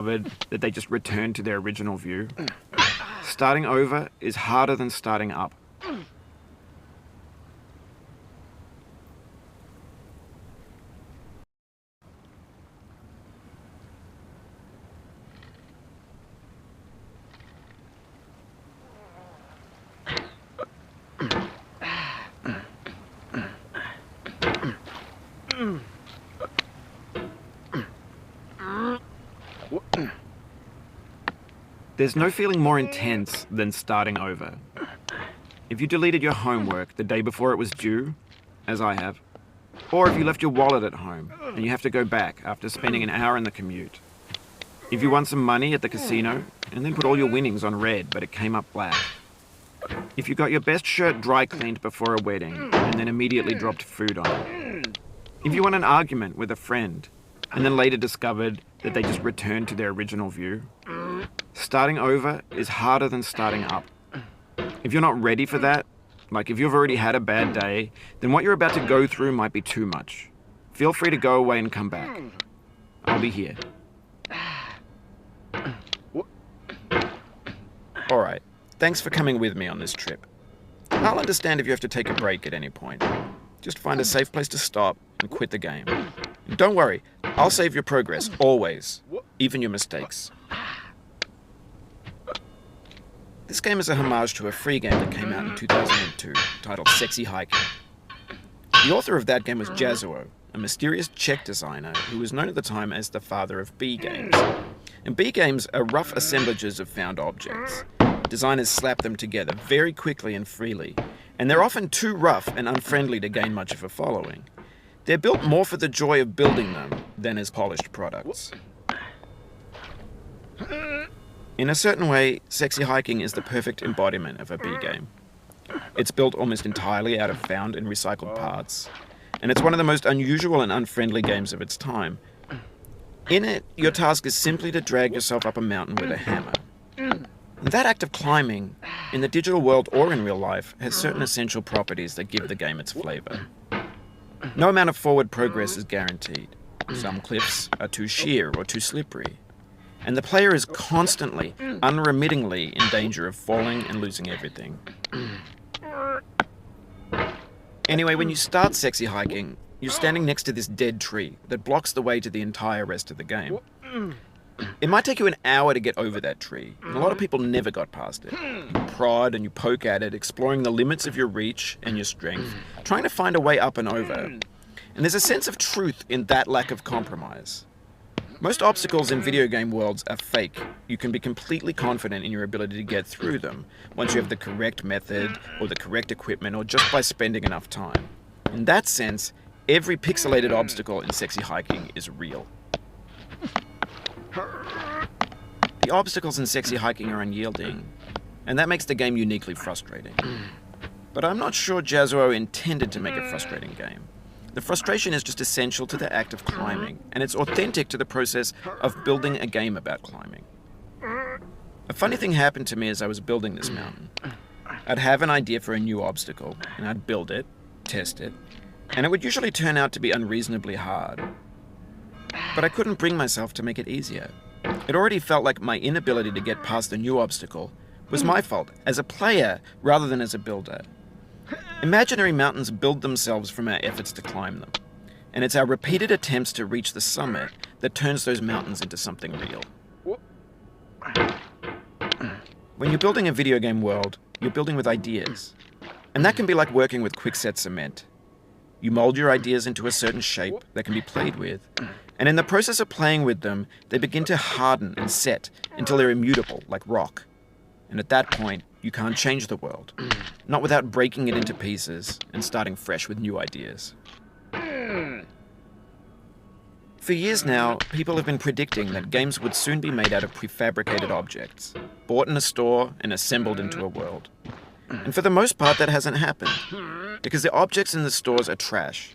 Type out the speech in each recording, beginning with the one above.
that they just return to their original view. Starting over is harder than starting up. There's no feeling more intense than starting over. If you deleted your homework the day before it was due, as I have, or if you left your wallet at home and you have to go back after spending an hour in the commute. If you won some money at the casino and then put all your winnings on red but it came up black. If you got your best shirt dry cleaned before a wedding and then immediately dropped food on it. If you won an argument with a friend and then later discovered that they just returned to their original view. Starting over is harder than starting up. If you're not ready for that, like if you've already had a bad day, then what you're about to go through might be too much. Feel free to go away and come back. I'll be here. Alright, thanks for coming with me on this trip. I'll understand if you have to take a break at any point. Just find a safe place to stop and quit the game. And don't worry, I'll save your progress, always, even your mistakes. This game is a homage to a free game that came out in 2002, titled Sexy Hiking. The author of that game was Jazuo, a mysterious Czech designer who was known at the time as the father of B games. And B games are rough assemblages of found objects. Designers slap them together very quickly and freely, and they're often too rough and unfriendly to gain much of a following. They're built more for the joy of building them than as polished products. In a certain way, Sexy Hiking is the perfect embodiment of a B game. It's built almost entirely out of found and recycled parts, and it's one of the most unusual and unfriendly games of its time. In it, your task is simply to drag yourself up a mountain with a hammer. And that act of climbing, in the digital world or in real life, has certain essential properties that give the game its flavor. No amount of forward progress is guaranteed. Some cliffs are too sheer or too slippery. And the player is constantly, unremittingly in danger of falling and losing everything. Anyway, when you start Sexy Hiking, you're standing next to this dead tree that blocks the way to the entire rest of the game. It might take you an hour to get over that tree, and a lot of people never got past it. You prod and you poke at it, exploring the limits of your reach and your strength, trying to find a way up and over. And there's a sense of truth in that lack of compromise. Most obstacles in video game worlds are fake. You can be completely confident in your ability to get through them once you have the correct method or the correct equipment or just by spending enough time. In that sense, every pixelated obstacle in Sexy Hiking is real. The obstacles in Sexy Hiking are unyielding, and that makes the game uniquely frustrating. But I'm not sure Jazuo intended to make a frustrating game. The frustration is just essential to the act of climbing, and it's authentic to the process of building a game about climbing. A funny thing happened to me as I was building this mountain. I'd have an idea for a new obstacle, and I'd build it, test it, and it would usually turn out to be unreasonably hard. But I couldn't bring myself to make it easier. It already felt like my inability to get past the new obstacle was my fault, as a player rather than as a builder. Imaginary mountains build themselves from our efforts to climb them, and it's our repeated attempts to reach the summit that turns those mountains into something real. When you're building a video game world, you're building with ideas, and that can be like working with quickset cement. You mold your ideas into a certain shape that can be played with, and in the process of playing with them, they begin to harden and set until they're immutable, like rock. And at that point, you can't change the world, not without breaking it into pieces and starting fresh with new ideas. For years now, people have been predicting that games would soon be made out of prefabricated objects, bought in a store and assembled into a world. And for the most part, that hasn't happened, because the objects in the stores are trash.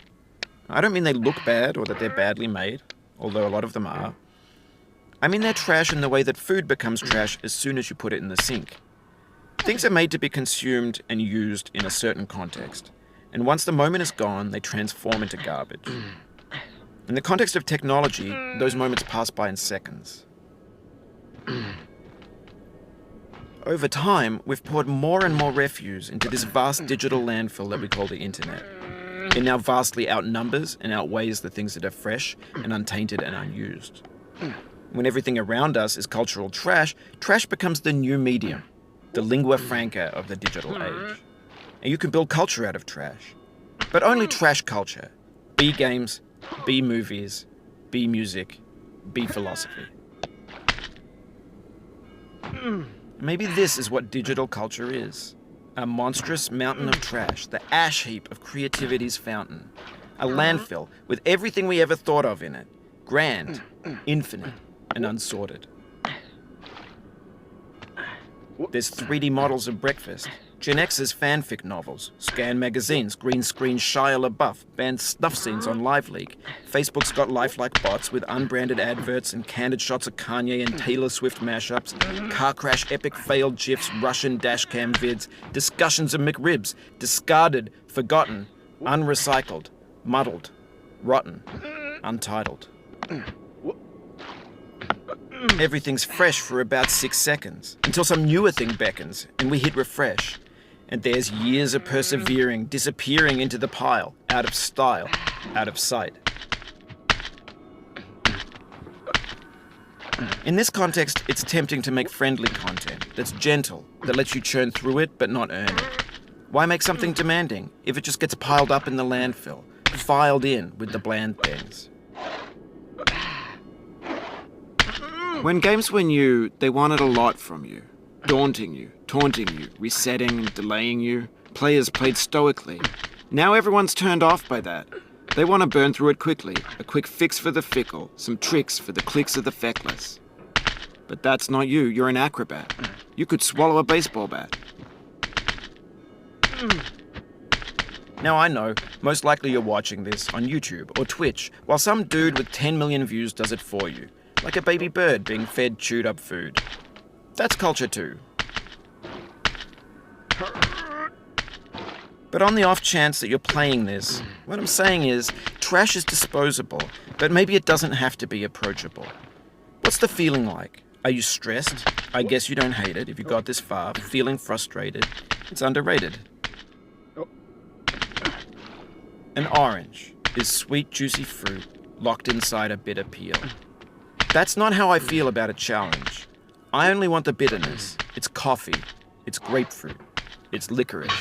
I don't mean they look bad or that they're badly made, although a lot of them are. I mean they're trash in the way that food becomes trash as soon as you put it in the sink. Things are made to be consumed and used in a certain context, and once the moment is gone, they transform into garbage. In the context of technology, those moments pass by in seconds. Over time, we've poured more and more refuse into this vast digital landfill that we call the internet. It now vastly outnumbers and outweighs the things that are fresh and untainted and unused. When everything around us is cultural trash, trash becomes the new medium, the lingua franca of the digital age. And you can build culture out of trash. But only trash culture. Be games, be movies, be music, be philosophy. Maybe this is what digital culture is. A monstrous mountain of trash, the ash heap of creativity's fountain. A landfill with everything we ever thought of in it. Grand, infinite, and unsorted. There's 3D models of breakfast, Gen X's fanfic novels, scan magazines, green screen Shia LaBeouf, banned snuff scenes on LiveLeak. Facebook's got lifelike bots with unbranded adverts and candid shots of Kanye and Taylor Swift mashups, car crash epic failed GIFs, Russian dashcam vids, discussions of McRibs, discarded, forgotten, unrecycled, muddled, rotten, untitled. Everything's fresh for about 6 seconds, until some newer thing beckons, and we hit refresh. And there's years of persevering, disappearing into the pile, out of style, out of sight. In this context, it's tempting to make friendly content that's gentle, that lets you churn through it but not earn it. Why make something demanding if it just gets piled up in the landfill, filed in with the bland things? When games were new, they wanted a lot from you. Daunting you, taunting you, resetting and delaying you. Players played stoically. Now everyone's turned off by that. They want to burn through it quickly. A quick fix for the fickle, some tricks for the clicks of the feckless. But that's not you, you're an acrobat. You could swallow a baseball bat. Now I know, most likely you're watching this on YouTube or Twitch, while some dude with 10 million views does it for you. Like a baby bird being fed chewed up food. That's culture too. But on the off chance that you're playing this, what I'm saying is, trash is disposable, but maybe it doesn't have to be approachable. What's the feeling like? Are you stressed? I guess you don't hate it if you got this far. Feeling frustrated? It's underrated. An orange is sweet, juicy fruit locked inside a bitter peel. That's not how I feel about a challenge. I only want the bitterness. It's coffee. It's grapefruit. It's licorice.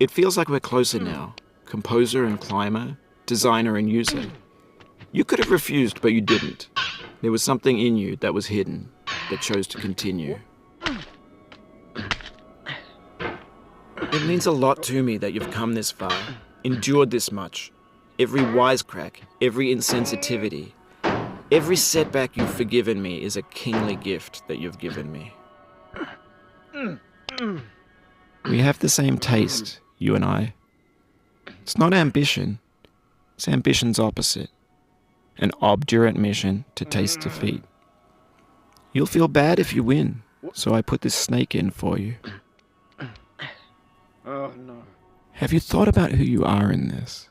It feels like we're closer now. Composer and climber, designer and user. You could have refused, but you didn't. There was something in you that was hidden, that chose to continue. It means a lot to me that you've come this far, endured this much. Every wisecrack, every insensitivity, every setback you've forgiven me is a kingly gift that you've given me. We have the same taste, you and I. It's not ambition. It's ambition's opposite. An obdurate mission to taste defeat. You'll feel bad if you win, so I put this snake in for you. Oh, no. Have you thought about who you are in this?